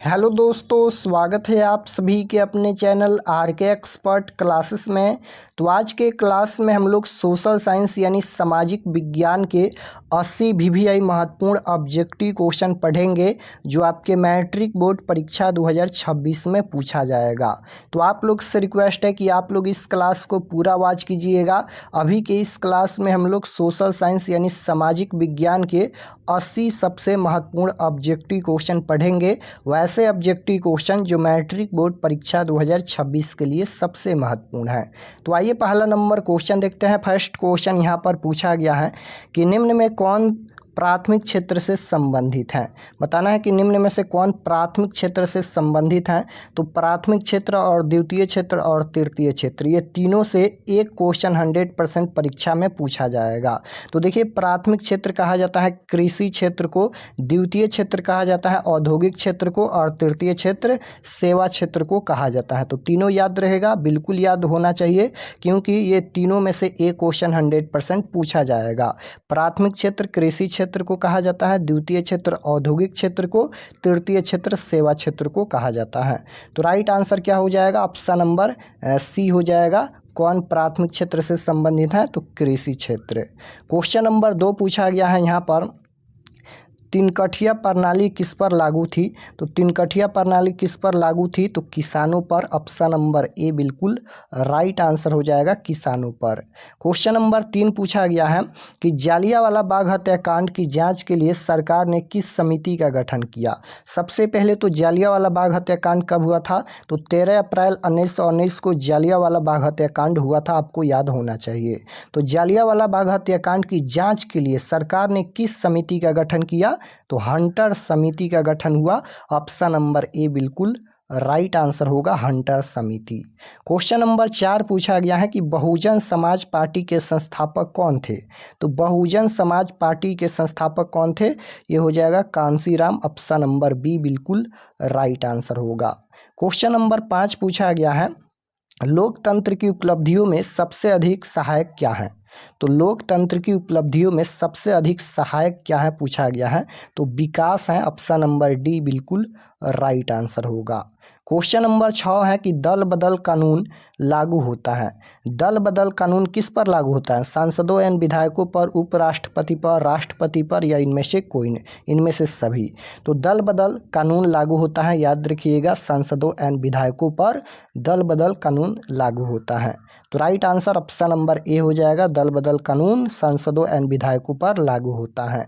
Hello दोस्तों, स्वागत है आप सभी के अपने चैनल आर के एक्सपर्ट क्लासेस में। तो आज के क्लास में हम लोग सोशल साइंस यानी सामाजिक विज्ञान के 80 VVI महत्वपूर्ण ऑब्जेक्टिव क्वेश्चन पढ़ेंगे जो आपके मैट्रिक बोर्ड परीक्षा 2026 में पूछा जाएगा। तो आप लोग से रिक्वेस्ट है कि आप लोग इस क्लास को पूरा वॉच कीजिएगा। अभी के इस क्लास में हम लोग सोशल साइंस यानी सामाजिक विज्ञान के 80 सबसे महत्वपूर्ण ऑब्जेक्टिव क्वेश्चन पढ़ेंगे। वैसे ऑब्जेक्टिव क्वेश्चन जो मैट्रिक बोर्ड परीक्षा 2026 के लिए सबसे महत्वपूर्ण है। तो आइए पहला नंबर क्वेश्चन देखते हैं। फर्स्ट क्वेश्चन यहाँ पर पूछा गया है कि निम्न में कौन प्राथमिक क्षेत्र से संबंधित है। बताना है कि निम्न में से कौन प्राथमिक क्षेत्र से संबंधित है। तो प्राथमिक क्षेत्र और द्वितीय क्षेत्र और तृतीय क्षेत्र, ये तीनों से एक क्वेश्चन 100% परीक्षा में पूछा जाएगा। तो देखिए, प्राथमिक क्षेत्र कहा जाता है कृषि क्षेत्र को, द्वितीय क्षेत्र कहा जाता है औद्योगिक क्षेत्र को और तृतीय क्षेत्र सेवा क्षेत्र को कहा जाता है। तो तीनों याद रहेगा, बिल्कुल याद होना चाहिए, क्योंकि ये तीनों में से एक क्वेश्चन 100% पूछा जाएगा। प्राथमिक क्षेत्र कृषि क्षेत्र को कहा जाता है, द्वितीय क्षेत्र औद्योगिक क्षेत्र को, तृतीय क्षेत्र सेवा क्षेत्र को कहा जाता है। तो राइट आंसर क्या हो जाएगा? ऑप्शन नंबर सी हो जाएगा। कौन प्राथमिक क्षेत्र से संबंधित है? तो कृषि क्षेत्र। क्वेश्चन नंबर 2 पूछा गया है यहाँ पर, तिनकठिया प्रणाली किस पर लागू थी। तो तिनकठिया प्रणाली किस पर लागू थी? तो किसानों पर। ऑप्शन नंबर ए बिल्कुल राइट आंसर हो जाएगा, किसानों पर। क्वेश्चन नंबर 3 पूछा गया है कि जालियांवाला बाग हत्याकांड की जांच के लिए सरकार ने किस समिति का गठन किया। सबसे पहले तो जालियांवाला बाग हत्याकांड कब हुआ था? तो 13 अप्रैल 1919 को जालियांवाला बाग हत्याकांड हुआ था, आपको याद होना चाहिए। तो जालियांवाला बाग हत्याकांड की जांच के लिए सरकार ने किस समिति का गठन किया? तो हंटर समिति का गठन हुआ। ऑप्शन नंबर ए बिल्कुल राइट आंसर होगा, हंटर समिति। क्वेश्चन नंबर 4 पूछा गया है कि बहुजन समाज पार्टी के संस्थापक कौन थे। तो बहुजन समाज पार्टी के संस्थापक कौन थे? ये हो जाएगा कांसीराम। ऑप्शन नंबर बी बिल्कुल राइट आंसर होगा। क्वेश्चन नंबर 5 पूछा गया है, लोकतंत्र की उपलब्धियों में सबसे अधिक सहायक क्या है। तो लोकतंत्र की उपलब्धियों में सबसे अधिक सहायक क्या है पूछा गया है। तो विकास है। ऑप्शन नंबर डी बिल्कुल राइट आंसर होगा। क्वेश्चन नंबर 6 है कि दल बदल कानून लागू होता है। दल बदल कानून किस पर लागू होता है? सांसदों एवं विधायकों पर, उपराष्ट्रपति पर, राष्ट्रपति पर, या इनमें से कोई नहीं, इनमें से सभी। तो दल बदल कानून लागू होता है, याद रखिएगा, सांसदों एवं विधायकों पर दल बदल कानून लागू होता है। तो right answer option number A हो जाएगा, दल बदल कानून सांसदों एवं विधायकों पर लागू होता है।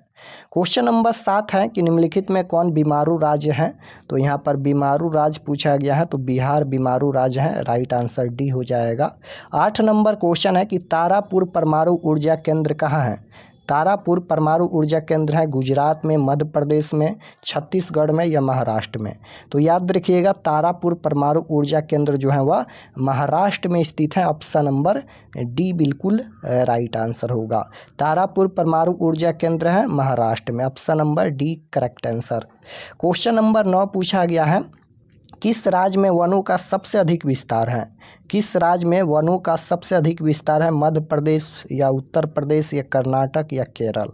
क्वेश्चन नंबर 7 है कि निम्नलिखित में कौन बीमारू राज्य है। तो यहाँ पर बीमारू राज्य पूछा गया है, तो बिहार बीमारू राज्य है, राइट आंसर डी हो जाएगा। 8 नंबर क्वेश्चन है कि तारापुर परमाणु ऊर्जा केंद्र कहाँ है। तारापुर परमाणु ऊर्जा केंद्र है गुजरात में, मध्य प्रदेश में, छत्तीसगढ़ में या महाराष्ट्र में। तो याद रखिएगा, तारापुर परमाणु ऊर्जा केंद्र जो है वह महाराष्ट्र में स्थित है। ऑप्शन नंबर डी बिल्कुल राइट आंसर होगा। तारापुर परमाणु ऊर्जा केंद्र है महाराष्ट्र में। Option number D correct answer. Question number 9 पूछा गया है, किस राज्य में वनों का सबसे अधिक विस्तार है। किस राज्य में वनों का सबसे अधिक विस्तार है? मध्य प्रदेश या उत्तर प्रदेश या कर्नाटक या केरल।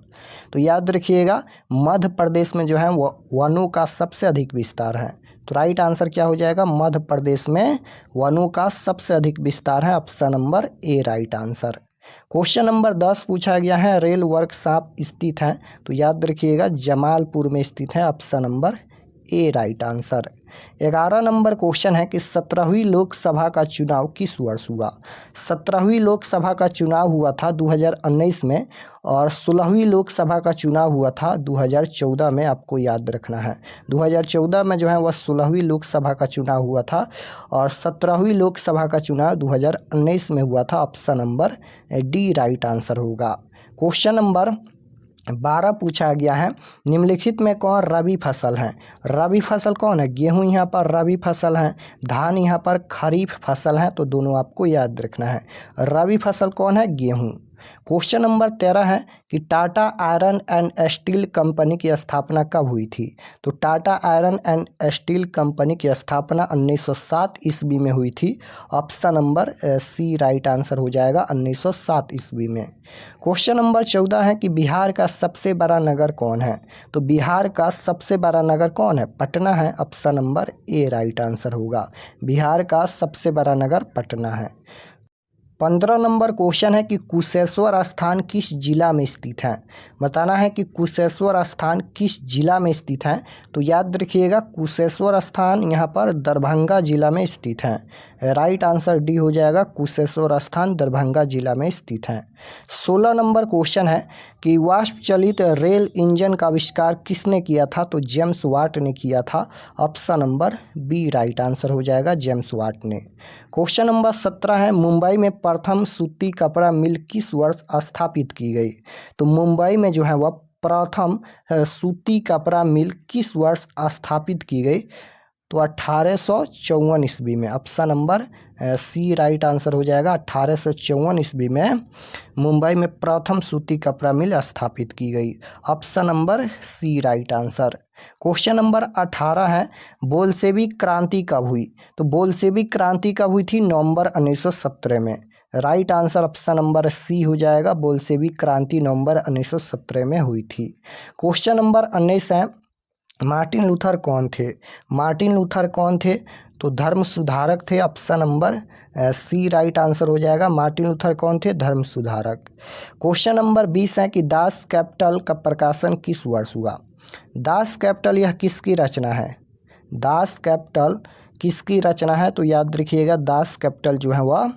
तो याद रखिएगा, मध्य प्रदेश में जो है वनों का सबसे अधिक विस्तार है। तो राइट आंसर क्या हो जाएगा? मध्य प्रदेश में वनों का सबसे अधिक विस्तार है। Option number A right answer. Question number 10 पूछा गया है, रेल वर्कशॉप स्थित है। तो याद रखिएगा, जमालपुर में स्थित है। Option number A right answer. 11 number question है कि 17वीं लोकसभा का चुनाव किस वर्ष हुआ। 17वीं लोकसभा का चुनाव हुआ था 2019 में, और 16वीं लोकसभा का चुनाव हुआ था 2014 में। आपको याद रखना है, 2014 में जो है वह 16वीं लोकसभा का चुनाव हुआ था, और 17वीं लोकसभा का चुनाव 2019 में हुआ था। Option number D right answer होगा। क्वेश्चन नंबर 12 पूछा गया है, निम्नलिखित में कौन रबी फसल है। रबी फसल कौन है? गेहूं यहाँ पर रबी फसल है, धान यहाँ पर खरीफ फसल है। तो दोनों आपको याद रखना है। रबी फसल कौन है? गेहूं। क्वेश्चन नंबर 13 है कि Tata iron and steel company की स्थापना कब हुई थी? तो Tata iron and steel company की स्थापना 1907 ईस्वी में हुई थी। Option number C right answer हो जाएगा, 1907 ईस्वी में। क्वेश्चन नंबर 14 है कि बिहार का सबसे बड़ा नगर कौन है? तो बिहार का सबसे बड़ा नगर कौन है? पटना है। Option number A right answer होगा, बिहार का सबसे बड़ा नगर पटना है। 15 नंबर क्वेश्चन है कि कुशेश्वर स्थान किस जिला में स्थित है? बताना है कि कुशेश्वर स्थान किस जिला में स्थित है। तो याद रखिएगा कुशेश्वर स्थान यहाँ पर दरभंगा जिला में स्थित है। राइट आंसर डी हो जाएगा, कुशेश्वर स्थान दरभंगा जिला में स्थित है। 16 नंबर क्वेश्चन है कि वाष्प चलित रेल इंजन का आविष्कार किसने किया था? तो जेम्स वाट ने किया था। Option number B right answer हो जाएगा, जेम्स वाट ने। क्वेश्चन नंबर 17 है मुंबई में प्रथम सूती कपड़ा मिल किस वर्ष स्थापित की गई? तो मुंबई में जो है वह प्रथम सूती कपड़ा मिल किस वर्ष स्थापित की गई? तो 1854 ईस्वी में। Option number C right answer हो जाएगा, 1854 ईस्वी में मुंबई में प्रथम सूती कपड़ा मिल स्थापित की गई। Option number C right answer. Question number 18 है बोल्शेविक क्रांति कब हुई? तो बोल्शेविक क्रांति कब हुई थी? नवंबर 1917 में। Right answer option number C हो जाएगा, बोल्शेविक क्रांति नवंबर 1917 में हुई थी। क्वेश्चन नंबर 19 है मार्टिन लूथर कौन थे? मार्टिन लूथर कौन थे? तो धर्म सुधारक थे। Option number C right answer हो जाएगा, मार्टिन लूथर कौन थे? धर्म सुधारक। क्वेश्चन नंबर 20 है कि दास कैपिटल का प्रकाशन किस वर्ष हुआ? दास कैपिटल यह किसकी रचना है? दास कैपिटल किसकी रचना है? तो याद रखिएगा दास कैपिटल जो है वह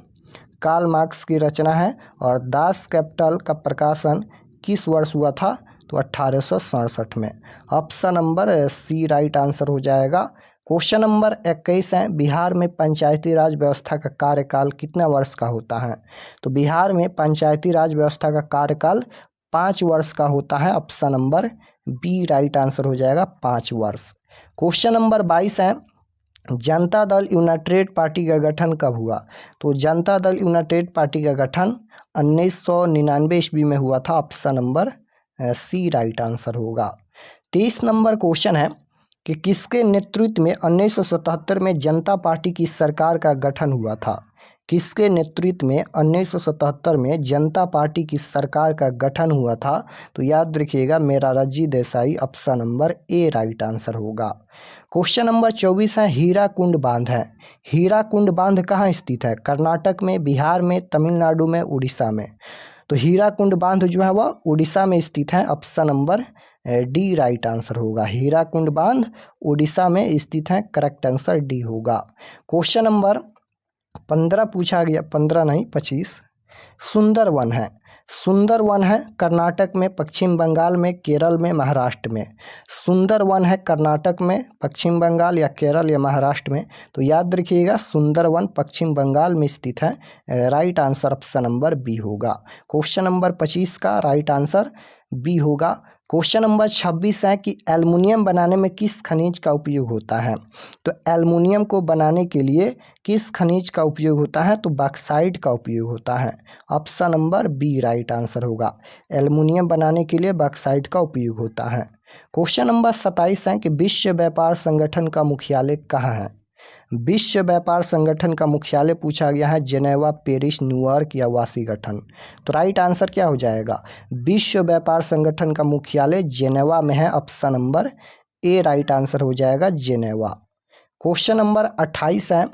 कार्ल मार्क्स की रचना है। और दास कैपिटल का प्रकाशन किस वर्ष हुआ था? तो 1867 में। Option number C right answer हो जाएगा। क्वेश्चन नंबर 21 है बिहार में पंचायती राज व्यवस्था का कार्यकाल कितना वर्ष का होता है? तो बिहार में पंचायती राज व्यवस्था का कार्यकाल 5 वर्ष का होता है। Option number B right answer हो जाएगा, 5 वर्ष। क्वेश्चन नंबर 22 है जनता दल यूनाइटेड पार्टी का गठन कब हुआ? तो जनता दल यूनाइटेड पार्टी का गठन 1999 ईस्वी में हुआ था। Option number C right answer होगा। 23 नंबर क्वेश्चन है कि किसके नेतृत्व में 1977 में जनता पार्टी की सरकार का गठन हुआ था? किसके नेतृत्व में 1977 में जनता पार्टी की सरकार का गठन हुआ था? तो याद रखिएगा Morarji Desai. Option number A right answer होगा। क्वेश्चन नंबर 24 है हीराकुंड बांध है। हीराकुंड बांध कहाँ स्थित है? कर्नाटक में, बिहार में, तमिलनाडु में, उड़ीसा में। तो हीराकुंड बांध जो है वह उड़ीसा में स्थित है। Option number D right answer होगा, हीराकुंड बांध उड़ीसा में स्थित है। करेक्ट आंसर डी होगा। क्वेश्चन नंबर 15 पूछा गया, 15 नहीं 25। सुंदरवन है। सुंदरवन है कर्नाटक में, पश्चिम बंगाल में, केरल में, महाराष्ट्र में। सुंदरवन है कर्नाटक में, पश्चिम बंगाल या केरल या महाराष्ट्र में। तो याद रखिएगा सुंदरवन पश्चिम बंगाल में स्थित है। Right answer option number B होगा। क्वेश्चन नंबर 25 का राइट आंसर बी होगा। क्वेश्चन नंबर 26 है कि एल्युमिनियम बनाने में किस खनिज का उपयोग होता है? तो एल्युमिनियम को बनाने के लिए किस खनिज का उपयोग होता है? तो बॉक्साइट का उपयोग होता है। Option number B right answer होगा, एल्युमिनियम बनाने के लिए बॉक्साइट का उपयोग होता है। क्वेश्चन नंबर 27 है कि विश्व व्यापार संगठन का मुख्यालय कहाँ है? विश्व व्यापार संगठन का मुख्यालय पूछा गया है जेनेवा, पेरिस, न्यूयॉर्क या वाशिंगटन। तो राइट आंसर क्या हो जाएगा? विश्व व्यापार संगठन का मुख्यालय जेनेवा में है। Option number A right answer हो जाएगा, जेनेवा। क्वेश्चन नंबर 28 है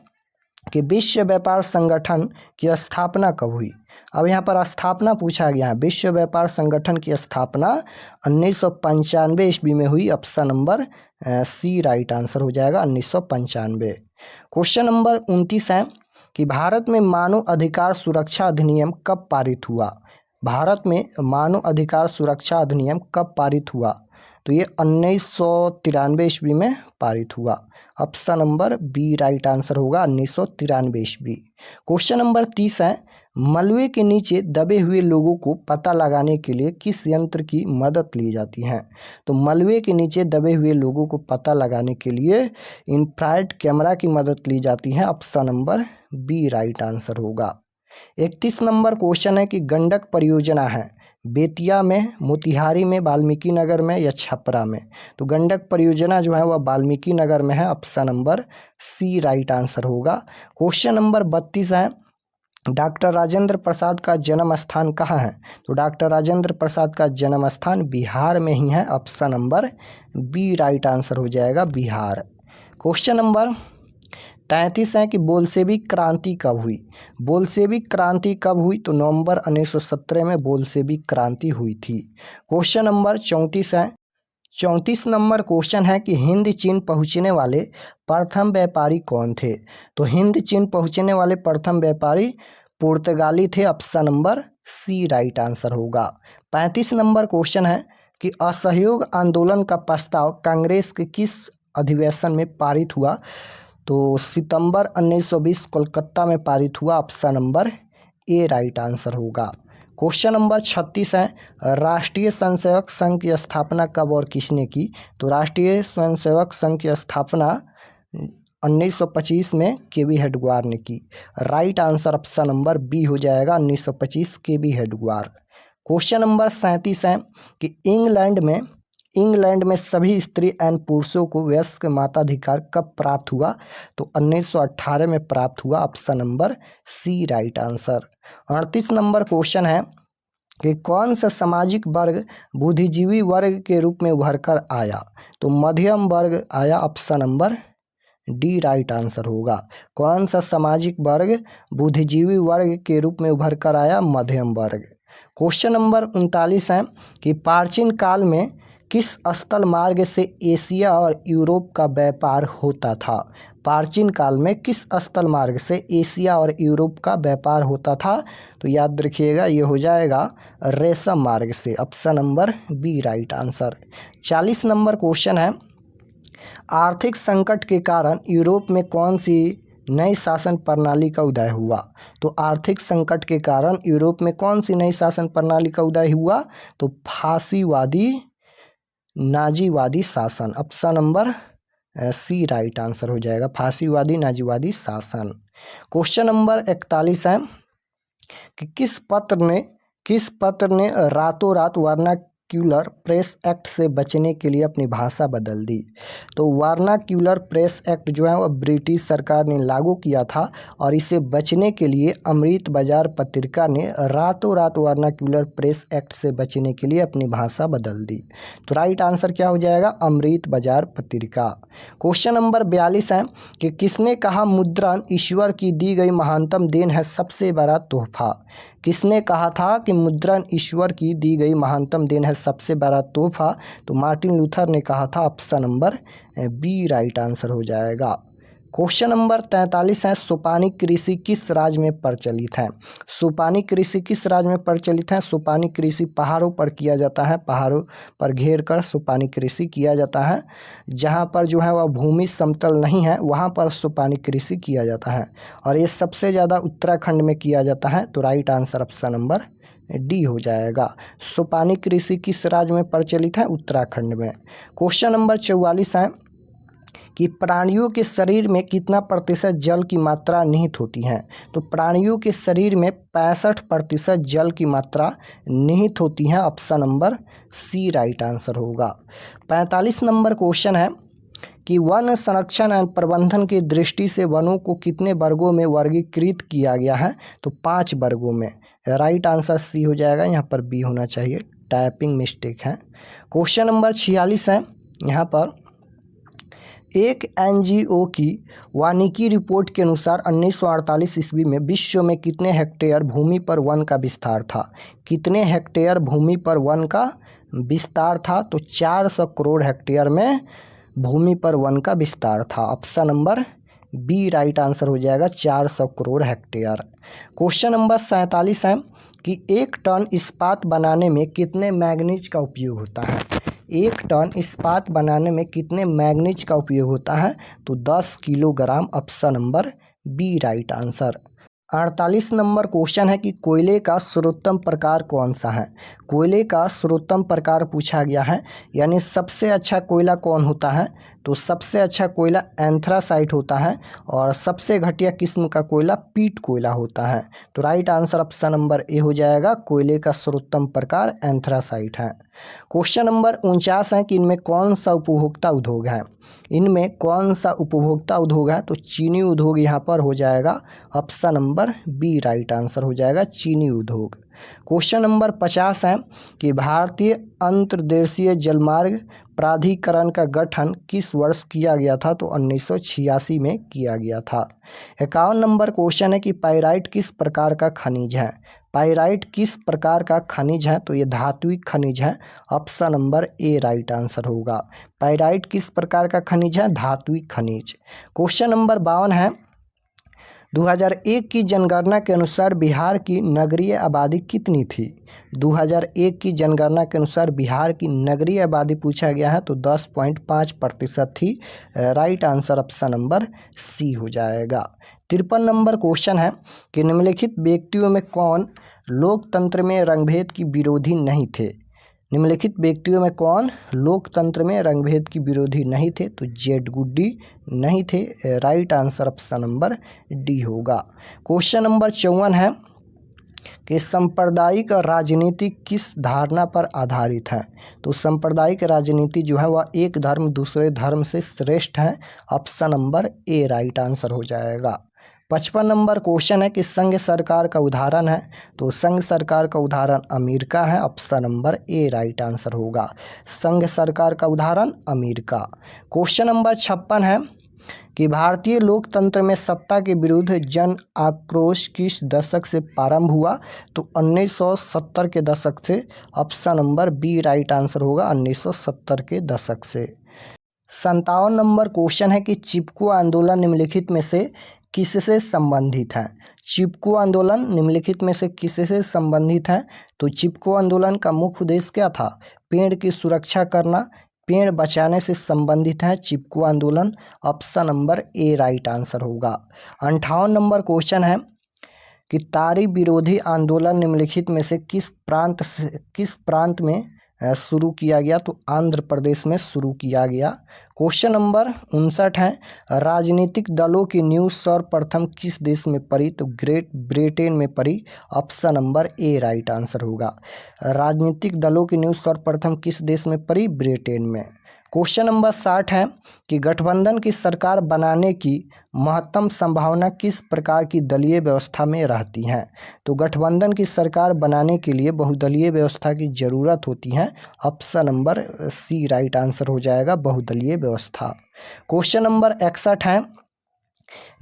कि विश्व व्यापार संगठन की स्थापना कब हुई? अब यहाँ पर स्थापना पूछा गया है। विश्व व्यापार संगठन की स्थापना 1995 ईस्वी में हुई। Option number C right answer हो जाएगा, 1995। क्वेश्चन नंबर 29 है कि भारत में मानव अधिकार सुरक्षा अधिनियम कब पारित हुआ? भारत में मानव अधिकार सुरक्षा अधिनियम कब पारित हुआ? तो ये 1993 ईस्वी में पारित हुआ। Option number B right answer होगा, 1993 ईस्वी। क्वेश्चन नंबर 30 है मलबे के नीचे दबे हुए लोगों को पता लगाने के लिए किस यंत्र की मदद ली जाती है? तो मलबे के नीचे दबे हुए लोगों को पता लगाने के लिए इंफ्रारेड कैमरा की मदद ली जाती है। Option number B right answer होगा। 31 नंबर क्वेश्चन है कि गंडक परियोजना है बेतिया में, मोतिहारी में, वाल्मीकि नगर में या छपरा में। तो गंडक परियोजना जो है वह वाल्मीकि नगर में है, option number C right answer होगा। क्वेश्चन नंबर 32 है, डॉक्टर राजेंद्र प्रसाद का जन्म स्थान कहाँ है? तो डॉक्टर राजेंद्र प्रसाद का जन्म स्थान बिहार में ही है, option number B right answer हो जाएगा, बिहार। क्वेश्चन नंबर 33 है कि बोल्शेविक क्रांति कब हुई? बोल्शेविक क्रांति कब हुई? तो नवंबर 1917 में बोल्शेविक क्रांति हुई थी। क्वेश्चन नंबर 34 है, 34 नंबर क्वेश्चन है कि हिंद चीन पहुंचने वाले प्रथम व्यापारी कौन थे? तो हिंद चीन पहुंचने वाले प्रथम व्यापारी पुर्तगाली थे, option number C right answer होगा। 35 नंबर क्वेश्चन है कि असहयोग आंदोलन का प्रस्ताव कांग्रेस के किस अधिवेशन में पारित हुआ? तो सितंबर 1920 कोलकाता में पारित हुआ, option number A right answer होगा। क्वेश्चन नंबर 36 है, राष्ट्रीय स्वयंसेवक संघ की स्थापना कब और किसने की? तो राष्ट्रीय स्वयंसेवक संघ की स्थापना 1925 में केबी हेडगेवार ने की। Right answer option number B हो जाएगा, 1925 केबी हेडगेवार। क्वेश्चन नंबर 37 है कि इंग्लैंड में सभी स्त्री एवं पुरुषों को वयस्क मताधिकार कब प्राप्त हुआ? तो 1918 में प्राप्त हुआ, option number C right answer. 38 number question है कि कौन सा सामाजिक वर्ग बुद्धिजीवी वर्ग के रूप में उभर कर आया? तो मध्यम वर्ग आया, option number D right answer होगा। कौन सा सामाजिक वर्ग बुद्धिजीवी वर्ग के रूप में उभर कर आया? मध्यम वर्ग। क्वेश्चन नंबर 39 है कि प्राचीन काल में किस स्थल मार्ग से एशिया और यूरोप का व्यापार होता था? प्राचीन काल में किस स्थल मार्ग से एशिया और यूरोप का व्यापार होता था? तो याद रखिएगा ये हो जाएगा रेशम मार्ग से, option number B right answer. 40 number question है, आर्थिक संकट के कारण यूरोप में कौन सी नई शासन प्रणाली का उदय हुआ? तो आर्थिक संकट के कारण यूरोप में कौन सी नई शासन प्रणाली का उदय हुआ? तो फासीवादी नाजीवादी शासन, option number C right answer हो जाएगा, फासीवादी नाजीवादी शासन। क्वेश्चन नंबर 41 है कि किस पत्र ने रातों रात वर्नाक्यूलर प्रेस एक्ट से बचने के लिए अपनी भाषा बदल दी? तो वर्नाक्यूलर प्रेस एक्ट जो है वह ब्रिटिश सरकार ने लागू किया था और इसे बचने के लिए अमृत बाजार पत्रिका ने रातों रात वर्नाक्यूलर प्रेस एक्ट से बचने के लिए अपनी भाषा बदल दी। तो राइट आंसर क्या हो जाएगा? अमृत बाजार पत्रिका। क्वेश्चन नंबर 42 है कि किसने कहा मुद्रण ईश्वर की दी गई महानतम देन है, सबसे बड़ा तोहफा? किसने कहा था कि मुद्रण ईश्वर की दी गई महानतम देन है, सबसे बड़ा तोहफा? तो मार्टिन लूथर ने कहा था, option number B right answer हो जाएगा। क्वेश्चन नंबर 43 है, सोपानी कृषि किस राज्य में प्रचलित है? सोपानी कृषि किस राज्य में प्रचलित है? सोपानी कृषि पहाड़ों पर किया जाता है, पहाड़ों पर घेर कर सोपानी कृषि किया जाता है। जहाँ पर जो है वह भूमि समतल नहीं है वहाँ पर सोपानी कृषि किया जाता है और ये सबसे ज़्यादा उत्तराखंड में किया जाता है। तो right answer option number D हो जाएगा। सोपानी कृषि किस राज्य में प्रचलित है? उत्तराखंड में। क्वेश्चन नंबर 44 है कि प्राणियों के शरीर में कितना प्रतिशत जल की मात्रा निहित होती है? तो प्राणियों के शरीर में 65% जल की मात्रा निहित होती है, option number C right answer होगा। 45 नंबर क्वेश्चन है कि वन संरक्षण एवं प्रबंधन की दृष्टि से वनों को कितने वर्गों में वर्गीकृत किया गया है? तो 5 वर्गों में। राइट आंसर सी हो जाएगा, यहाँ पर बी होना चाहिए, टाइपिंग मिस्टेक है। क्वेश्चन नंबर 46 है, यहाँ पर एक एनजीओ की वानिकी रिपोर्ट के अनुसार 1948 ईस्वी में विश्व में कितने हेक्टेयर भूमि पर वन का विस्तार था? कितने हेक्टेयर भूमि पर वन का विस्तार था? तो 400 करोड़ हेक्टेयर में भूमि पर वन का विस्तार था, option number B right answer हो जाएगा, 400 करोड़ हेक्टेयर। क्वेश्चन नंबर 47 है कि 1 टन इस्पात बनाने में कितने मैग्नीज का उपयोग होता है? 1 टन इस्पात बनाने में कितने मैग्नीज का उपयोग होता है? तो 10 kilogram, option number B right answer. 48 number question है कि कोयले का सर्वोत्तम प्रकार कौन सा है। कोयले का सर्वोत्तम प्रकार पूछा गया है, यानी सबसे अच्छा कोयला कौन होता है। तो सबसे अच्छा कोयला एंथ्रासाइट होता है और सबसे घटिया किस्म का कोयला पीट कोयला होता है। तो right answer option number A हो जाएगा, कोयले का सर्वोत्तम प्रकार एंथ्रासाइट है। क्वेश्चन नंबर 49 है कि इनमें कौन सा उपभोक्ता उद्योग है। इनमें कौन सा उपभोक्ता उद्योग है। तो चीनी उद्योग यहाँ पर हो जाएगा, option number B right answer हो जाएगा, चीनी उद्योग। क्वेश्चन नंबर 50 है कि भारतीय अंतर्देशीय जलमार्ग प्राधिकरण का गठन किस वर्ष किया गया था। तो 1986 में किया गया था। 51 नंबर क्वेश्चन है कि पाइराइट किस प्रकार का खनिज है। पाइराइट किस प्रकार का खनिज है। तो ये धात्विक खनिज है, option number A right answer होगा। पाइराइट किस प्रकार का खनिज है, धात्विक खनिज। क्वेश्चन नंबर 52 है 2001 की जनगणना के अनुसार बिहार की नगरीय आबादी कितनी थी। 2001 की जनगणना के अनुसार बिहार की नगरीय आबादी पूछा गया है, तो 10.5% थी। Right answer option number C हो जाएगा। 53 नंबर क्वेश्चन है कि निम्नलिखित व्यक्तियों में कौन लोकतंत्र में रंगभेद की विरोधी नहीं थे। निम्नलिखित व्यक्तियों में कौन लोकतंत्र में रंगभेद की विरोधी नहीं थे। तो जेड गुड्डी नहीं थे। Right answer option number D होगा। क्वेश्चन नंबर 54 है कि सांप्रदायिक राजनीति किस धारणा पर आधारित है। तो सांप्रदायिक राजनीति जो है वह एक धर्म दूसरे धर्म से श्रेष्ठ है, option number A right answer हो जाएगा। 55 नंबर क्वेश्चन है कि संघ सरकार का उदाहरण है। तो संघ सरकार का उदाहरण अमेरिका है, option number A right answer होगा। संघ सरकार का उदाहरण अमेरिका। क्वेश्चन नंबर 56 है कि भारतीय लोकतंत्र में सत्ता के विरुद्ध जन आक्रोश किस दशक से प्रारंभ हुआ। तो 1970 के दशक से, option number B right answer होगा, 1970 के दशक से। 57 नंबर क्वेश्चन है कि चिपको आंदोलन निम्नलिखित में से किससे संबंधित है। चिपको आंदोलन निम्नलिखित में से किससे संबंधित है। तो चिपको आंदोलन का मुख्य उद्देश्य क्या था, पेड़ की सुरक्षा करना, पेड़ बचाने से संबंधित है चिपको आंदोलन, option number A right answer होगा। 58 नंबर क्वेश्चन है कि तारी विरोधी आंदोलन निम्नलिखित में से किस प्रांत में शुरू किया गया। तो आंध्र प्रदेश में शुरू किया गया। क्वेश्चन नंबर 59 है राजनीतिक दलों की नींव सर्वप्रथम किस देश में पड़ी। तो ग्रेट ब्रिटेन में पड़ी, option number A right answer होगा। राजनीतिक दलों की नींव सर्वप्रथम किस देश में पड़ी, ब्रिटेन में। क्वेश्चन नंबर 60 है कि गठबंधन की सरकार बनाने की महत्तम संभावना किस प्रकार की दलीय व्यवस्था में रहती है। तो गठबंधन की सरकार बनाने के लिए बहुदलीय व्यवस्था की जरूरत होती है, option number C right answer हो जाएगा, बहुदलीय व्यवस्था। क्वेश्चन नंबर 61 है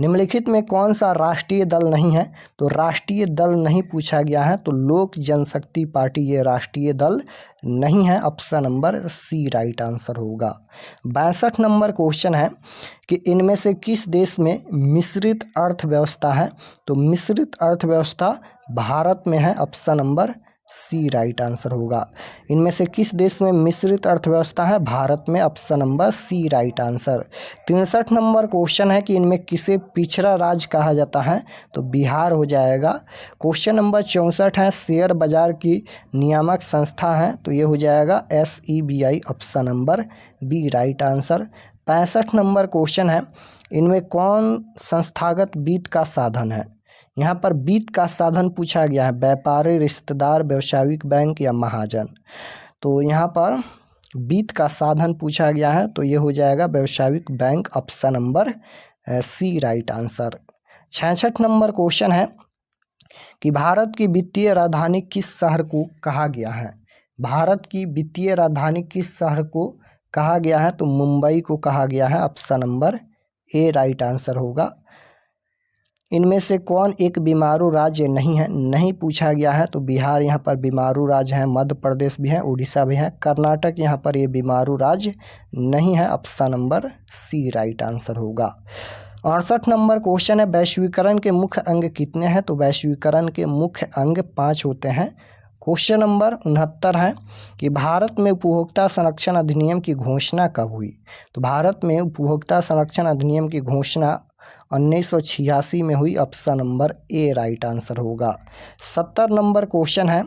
निम्नलिखित में कौन सा राष्ट्रीय दल नहीं है। तो राष्ट्रीय दल नहीं पूछा गया है, तो लोक जनशक्ति पार्टी ये राष्ट्रीय दल नहीं है, option number C right answer होगा। 62 नंबर क्वेश्चन है कि इनमें से किस देश में मिश्रित अर्थव्यवस्था है। तो मिश्रित अर्थव्यवस्था भारत में है, option number C right answer होगा। इनमें से किस देश में मिश्रित अर्थव्यवस्था है, भारत में, option number C right answer. 63 number question है कि इनमें किसे पिछड़ा राज्य कहा जाता है। तो बिहार हो जाएगा। क्वेश्चन नंबर 64 है शेयर बाजार की नियामक संस्था है। तो ये हो जाएगा SEBI, option number B right answer. 65 number question है इनमें कौन संस्थागत वित्त का साधन है। यहाँ पर वित्त का साधन पूछा गया है, व्यापारी, रिश्तेदार, व्यावसायिक बैंक या महाजन। तो यहाँ पर वित्त का साधन पूछा गया है, तो ये हो जाएगा व्यावसायिक bank, option number C right answer. 66 number question है कि भारत की वित्तीय राजधानी किस शहर को कहा गया है। भारत की वित्तीय राजधानी किस शहर को कहा गया है। तो मुंबई को कहा गया है, option number A right answer होगा। इनमें से कौन एक बीमारू राज्य नहीं है, नहीं पूछा गया है। तो बिहार यहाँ पर बीमारू राज्य है, मध्य प्रदेश भी है, उड़ीसा भी है, कर्नाटक यहाँ पर ये बीमारू राज्य नहीं है, option number C right answer होगा। 68 नंबर क्वेश्चन है वैश्वीकरण के मुख्य अंग कितने हैं। तो वैश्वीकरण के मुख्य अंग 5 होते हैं। क्वेश्चन नंबर 69 है कि भारत में उपभोक्ता संरक्षण अधिनियम की घोषणा कब हुई। तो भारत में उपभोक्ता संरक्षण अधिनियम की घोषणा 1986 में हुई, option number A right answer होगा। 70 नंबर क्वेश्चन है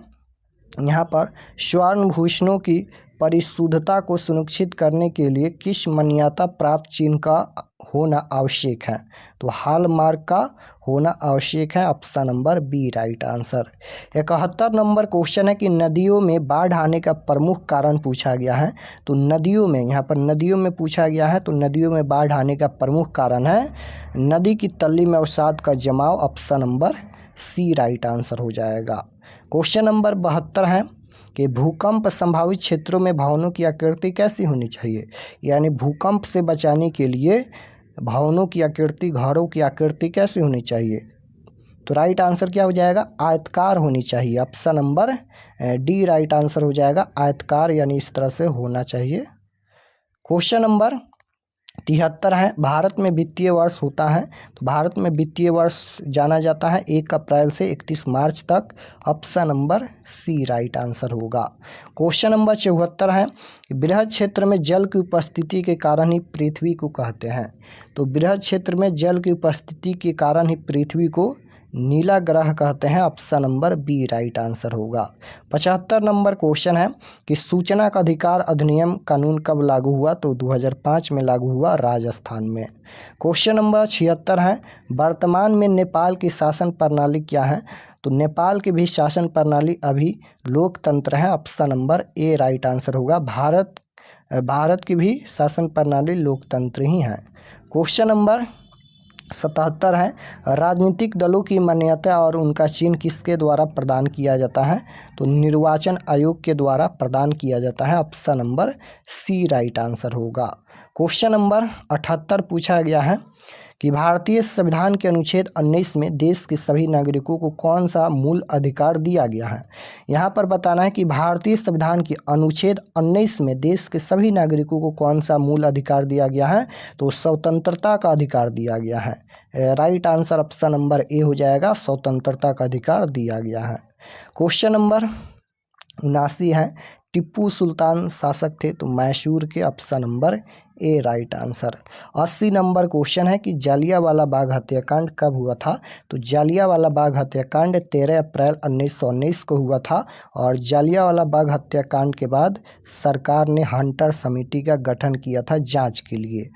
यहाँ पर, स्वर्ण की परिशुद्धता को सुनिश्चित करने के लिए किस मान्यता प्राप्त चिन्ह का होना आवश्यक है? तो हॉलमार्क का होना आवश्यक है, option number B right answer. 71 number question है कि नदियों में बाढ़ आने का प्रमुख कारण पूछा गया है। तो नदियों में, यहाँ पर नदियों में पूछा गया है, तो नदियों में बाढ़ आने का प्रमुख कारण है नदी की तली में अवसाद का जमाव, option number C right answer हो जाएगा। क्वेश्चन नंबर 72 है कि भूकंप संभावित क्षेत्रों में भवनों की आकृति कैसी होनी चाहिए? यानी भूकंप से बचाने के लिए भवनों की आकृति, घरों की आकृति कैसी होनी चाहिए? तो राइट आंसर क्या हो जाएगा? आयताकार होनी चाहिए, option number D right answer हो जाएगा। आयताकार यानी इस तरह से होना चाहिए। क्वेश्चन नंबर 73 है, भारत में वित्तीय वर्ष होता है। तो भारत में वित्तीय वर्ष जाना जाता है 1 अप्रैल से 31 मार्च तक, option number C right answer होगा। क्वेश्चन नंबर 74 है, बृहद क्षेत्र में जल की उपस्थिति के कारण ही पृथ्वी को कहते हैं। तो बृहद क्षेत्र में जल की उपस्थिति के कारण ही पृथ्वी को नीला ग्रह कहते हैं, option number B right answer होगा। 75 नंबर क्वेश्चन है कि सूचना का अधिकार अधिनियम कानून कब लागू हुआ? तो 2005 में लागू हुआ, राजस्थान में। क्वेश्चन नंबर 76 है, वर्तमान में नेपाल की शासन प्रणाली क्या है? तो नेपाल की भी शासन प्रणाली अभी लोकतंत्र है, option number A right answer होगा। भारत की भी शासन प्रणाली लोकतंत्र ही है। क्वेश्चन नंबर 77 है, राजनीतिक दलों की मान्यता और उनका चिन्ह किसके द्वारा प्रदान किया जाता है? तो निर्वाचन आयोग के द्वारा प्रदान किया जाता है, option number C right answer होगा। क्वेश्चन नंबर 78 पूछा गया है कि भारतीय संविधान के अनुच्छेद 19 में देश के सभी नागरिकों को कौन सा मूल अधिकार दिया गया है? यहाँ पर बताना है कि भारतीय संविधान के अनुच्छेद 19 में देश के सभी नागरिकों को कौन सा मूल अधिकार दिया गया है? तो स्वतंत्रता का अधिकार दिया गया है। Right answer option number A हो जाएगा, स्वतंत्रता का अधिकार दिया गया है। क्वेश्चन नंबर 79 है, टिप्पू सुल्तान शासक थे? तो मैसूर के, option number A right answer. 80 number question है कि जालियांवाला बाग हत्याकांड कब हुआ था? तो जालियांवाला बाग हत्याकांड 13 अप्रैल 1919 को हुआ था, और जालियांवाला बाग हत्याकांड के बाद सरकार ने हंटर समिति का गठन किया था जांच के लिए।